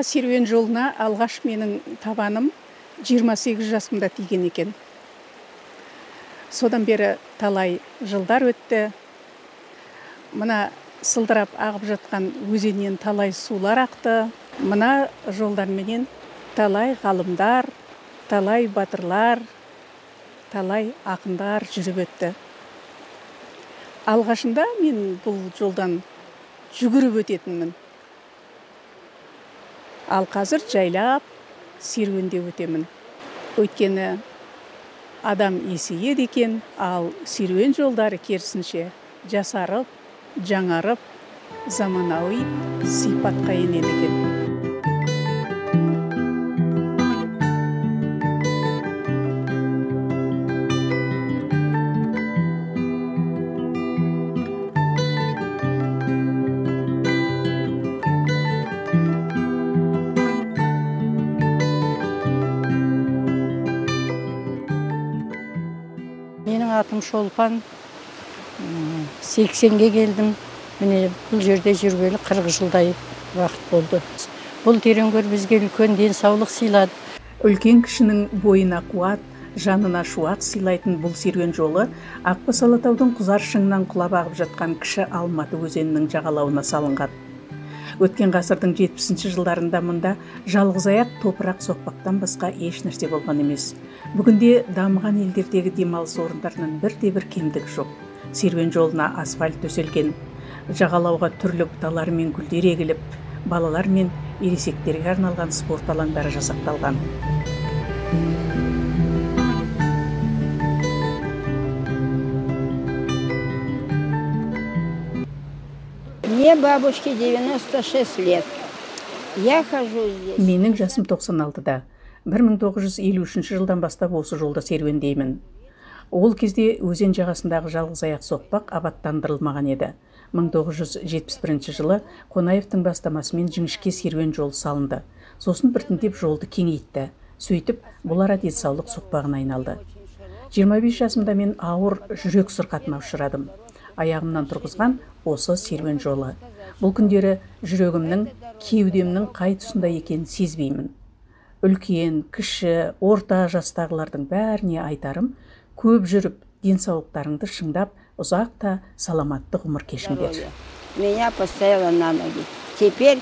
серуен жолына алғаш менің табаным 28 жасымда тиген екен. Содан бері талай жылдар өтті. Мына сылдырап ағып жатқан өзеннен талай сулар ақты. Мына жолдарменен талай ғалымдар, талай батырлар, талай ақындар жүріп өтті. Алғашында мен бұл жолдан жүгіріп өтетінмін. Ал қазір жайлап серуенде өтемін. Өйткені адам есейеді екен, ал серуен жолдары керісінше жасарып, жаңарып, заманауи сипатқа енеді екен. Менің атым Шолпан, 80-ге келдім. Міне бұл жерде жүргелі 40 жылдай уақыт болды. Бұл терең-көр бізге үлкен денсаулық сыйлады. Үлкен кішінің бойына қуат, жанына шуақ сыйлайтын бұл серуен жолы Ақбас Алатаудың Құзар шыңынан құлап ағып жатқан кіші Алматы өзенінің жағалауына салынған. Өткен ғасырдың 70-ші жылдарында мұнда жалғыз аяқ топырақ соқпақтан басқа еш нәрсе болған емес. Бүгінде дамыған елдердегі демалыс орындарының бірде-бір кемдігі жоқ. Серуен жолына асфальт төселген, жағалауға түрлі бұталар мен гүлдер егіліп, балалар мен ересектерге арналған спорт алаңдары жасақталған. Мне бабушке 96 лет. Я хожу здесь. Менің жасым 96-да. 1953 жылдан бастап осы жолда серуендеймін. Ол кезде өзен жағасындағы жалғыз аяқ соқпақ абаттандырылмаған еді. 1971 жылы Қонаевтың бастамасымен жіңішке серуен жол салынды. Сосын біртіндеп жолды кеңейтті. Сөйтіп, бұл ара денсаулық соқпағына айналды. 25 жасымда мен ауыр жүрек сырқатына ұшырадым. Аяғымнан тұрғызған осы серуен жолы. Бұл күндері жүрегімнің, кеудемнің қай тұсында екенін сезбеймін. Үлкен, кіші, орта жастағылардың бәріне айтарым, көп жүріп, денсаулықтарыңды шыңдап, ұзақта саламатты ғұмыр кешіңдер. Меня поставила на ноги. Теперь,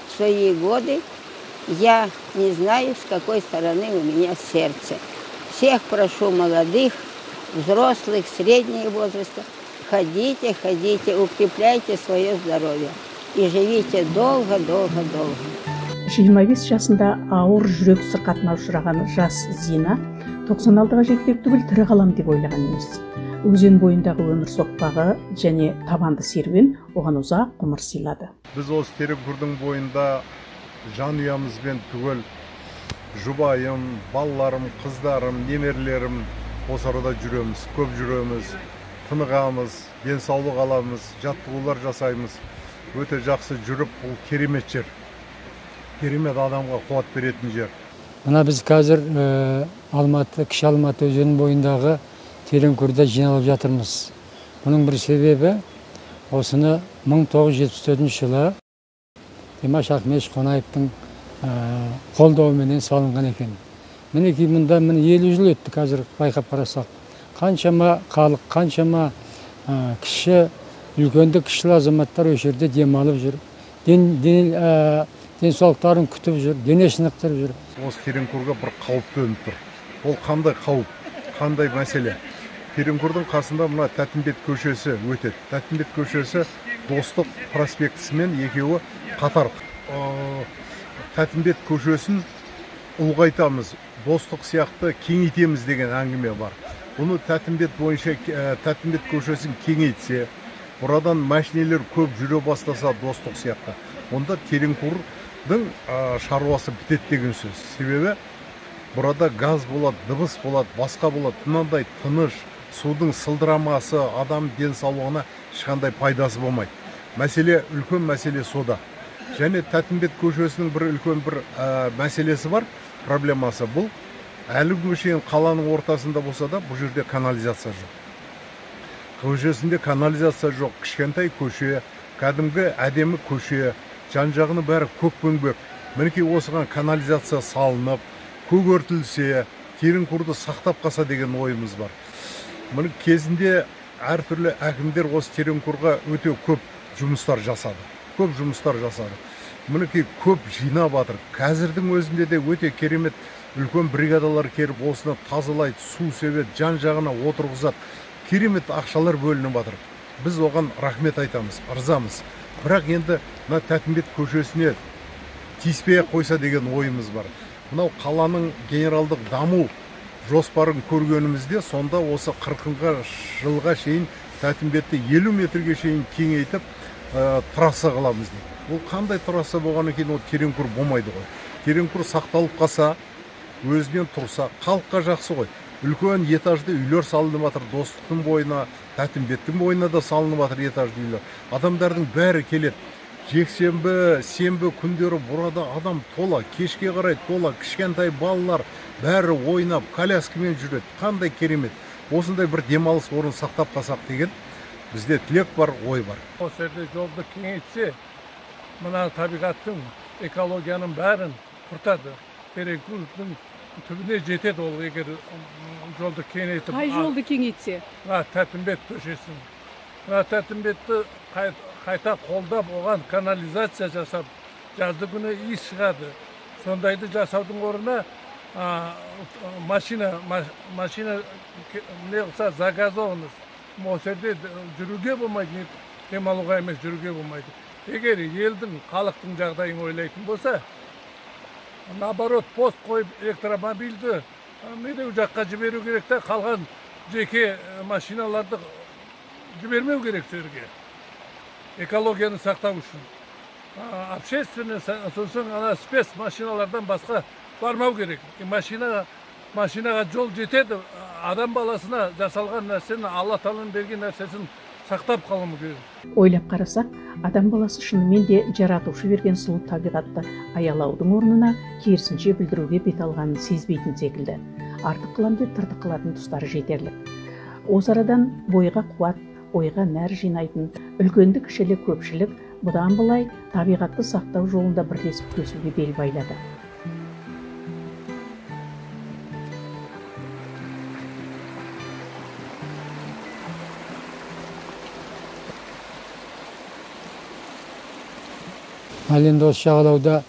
в свои годы, я не знаю, с какой стороны у меня сердце. Всех прошу, молодых, взрослых, среднего возраста, ходите, ходите, укрепляйте свое здоровье и живите долго, долго, долго. 25 жасында ауыр жүрек сырқатына ұшыраған жас Зина 96-ға жетпек түгіл тірі қалам деп ойлаған емес. Өзен бойындағы өмір соқпағы және табанды серуен оған ұзақ ғұмыр сыйлады. Біз осы Тереңкөлдің бойында жанұямызбен түгел жұбайым, балаларым, қыздарым, немерлерім осы арада жүреміз, көп жүреміз, тынығамыз, денсаулық аламыз, жаттығулар жасаймыз. Өте жақсы жүріп, бұл керемет жер. Керемет адамға қуат беретін жер. Мына біз қазір кіші Алматы өзенінің бойындағы Тереңкөлде жиналып жатырмыз. Бұның бір себебі осыны 1974 жылы Димаш Ахметович Қонаевтың қолдауыменен салынған екен. Мінекей мұнда 50 жыл өтті қазір байқап қарасақ. Қаншама халық, қаншама кіші, үлкенді кішілі азаматтар осы жерде демалып жүр. Денсаулықтарын күтіп жүр, дене шынықтырып жүр. Осы Тереңкөлге бір қауіп төніп тұр. Ол қандай қауіп, қандай мәселе? Тереңкөлдің қасында мына Тәтімбет көшесі өтеді. Тәтімбет көшесі Достық проспектісімен екеуі қатар. Тәтімбет көшесін ұлғайтамыз, Достық сияқты кеңейтеміз деген әңгіме бар. Бұны Тәтімбет бойынша Тәтімбет көшесін кеңейтсе, бұрадан машинелер көп жүре бастаса Достық сияқты, онда Тереңкөлдің шаруасы бітеді деген сөз. Себебі burada gaz болады, дыбыс болады, басқа болады. Мынандай тыныш, судың сылдырамасы адам денсаулығына ешқандай пайдасы болмайды. Мәселе, үлкен мәселе сода. Және Тәтімбет көшесінің бір үлкен бір мәселесі бар, проблемасы бұл. Әлі көшең қаланың ортасында болса да, бұл жерде канализация жоқ. Көшесінде канализация жоқ, кішкентай көше, кәдімгі әдемі көше, жан-жағының бәрі көк көңбек. мінекей осыған канализация салынып, көгертілсе, Тереңкұрды сақтап қалса деген ойымыз бар. Мұны кезінде әртүрлі әкімдер осы Тереңкұрға өте көп жұмыстар жасады. Мінекей көп жинап жатыр. Қазірдің өзінде де өте керемет үлкен бригадалар келіп, осыны тазалайды, су себеді, жан жағына отырғызады. Керемет ақшалар бөлініп жатыр. Біз оған рахмет айтамыз, ырзамыз. Бірақ енді мына Тәтімбет көшесіне тиіспей қойса деген ойымыз бар. Мынау қаланың генералдық даму жоспарын көргенімізде, сонда осы 40 жылға шейін Тәтімбетті 50 метрге шейін кеңейтіп трасса қыламыз дейді. Ол қандай трасса болғаннан кейін ол Тереңкұр болмайды ғой. Тереңкұр сақталып қалса, өзінен тұрса, халыққа жақсы ғой. Үлкен этажды үйлер салынып жатыр, Достықтың бойына, Тәтімбеттің бойына да салынып жатыр этажды үйлер. Адамдардың бәрі келеді. Жексенбі, сенбі күндері burada адам тола, кешке қарай тола, кішкентай балалар бәрі ойнап, коляскамен жүреді. Қандай керемет. Осындай бір демалыс орын сақтап қалсақ деген бізде тілек бар, ой бар. Осы жерде жолды кеңейтсе, мына табиғаттың, экологияның бәрін құртады. Тереңкұрдың түбіне жетеді ол, егер жолды кеңейтіп. Қай жолды кеңейтсе? Тәтімбет көшесін. Тәтімбетті қайта қолдап, оған канализация жасап, жазды күні иіс шығады. Сондайды жасаудың орнына машина не қылса, загазованность. Осы жерде жүруге болмайды, демалуға емес жүруге болмайды. Егер елдің, халықтың жағдайын ойлайтын болса, наоборот, пост қойып электромобильді медеу жаққа жіберу керек та, қалған жеке машиналарды жібермеу керек жерге. Экологияны сақтау үшін. Общественный, сосын спец машиналардан басқа бармау керек. Машинаға жол жетеді, адам баласына жасалған нәрсені, Алла Тағаланың берген нәрсесін сақтап қалуы керек. Ойлап қарасақ, адам баласы шынымен де жаратушы берген сұлу табиғатты аялаудың орнына керісінше бүлдіруге бет алғанын сезбейтін секілді. Артық қылам деп тыртық қылатын тұстары жетерлік. Осы арадан бойға қуат, ойға нәр жинайтын үлкенді кішілі көпшілік бұдан былай табиғатты сақтау жолында бірлесіп күресуге бел байлады. Ал енді осы жағалауда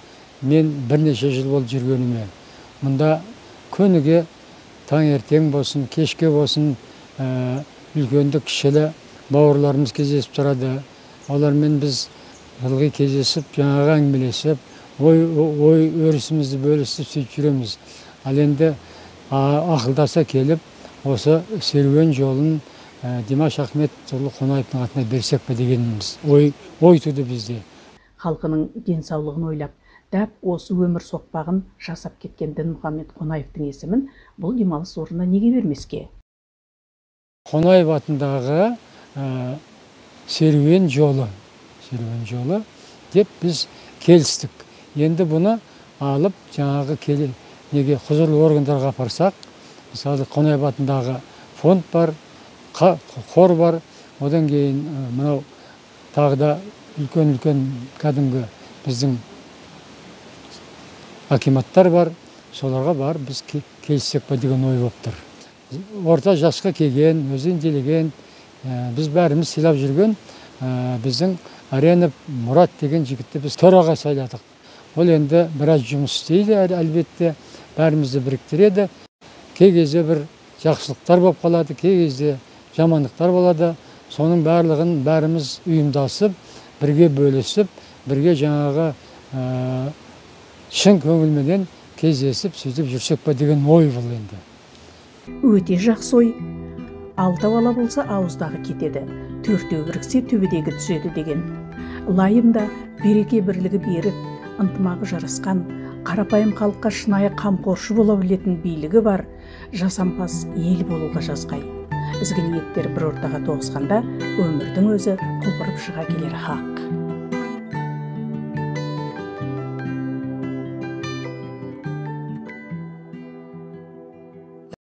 мен бірнеше жыл болып жүргеніме, мұнда күніге таңертең болсын, кешке болсын үлкенді кішілі бауырларымыз кездесіп тұрады. Олармен біз ылғи кездесіп, жаңағы әңгімелесіп, ой өрісімізді бөлісіп сөйтіп жүреміз. Ал енді ақылдаса келіп, осы серуен жолын Димаш Ахметұлы Қонаевтың атына берсек пе дегеніміз ой туды бізде. Халқының денсаулығын ойлап, дәп осы өмір соқпағын жасап кеткен Дінмұхамед Қонаевтың есімін бұл демалыс орнына неге бермеске? Қонаев атындағы серуен жолы деп біз келістік. Енді бұны алып, жаңағы неге құзырлы органдарға апарсақ, мысалы Қонаев атындағы фонд бар, қор бар, одан кейін мынау тағы да үлкен кәдімгі біздің акиматтар бар, соларға бар, біз келіссек па деген ой болып тұр. Орта жасқа келген, өзін делеген, біз бәріміз сыйлап жүрген біздің Аренов Мұрат деген жігітті біз төраға сайладық. Ол енді біраз жұмыс істейді, әлбетте бәрімізді біріктіреді. Кей кезде бір жақсылықтар болып қалады, кей кезде жамандықтар болады. Соның барлығын бәріміз ұйымдасып, бірге бөлісіп, бірге жаңағы шын көңілменен кездесіп, сөйтіп жүрсек па деген ой бұл енді. Өте жақсы ой. Алтау ала болса ауыздағы кетеді, төртеу біріксе төбедегі түседі деген. Лайымда береке бірлігі берік, ынтымағы жарасқан, қарапайым халыққа шынайы қамқоршы бола білетін билігі бар, жасампаз ел болуға жазғай. Ізгі ниеттер бір ортаға тоғысқанда өмірдің өзі құлпырып шыға келер хақ.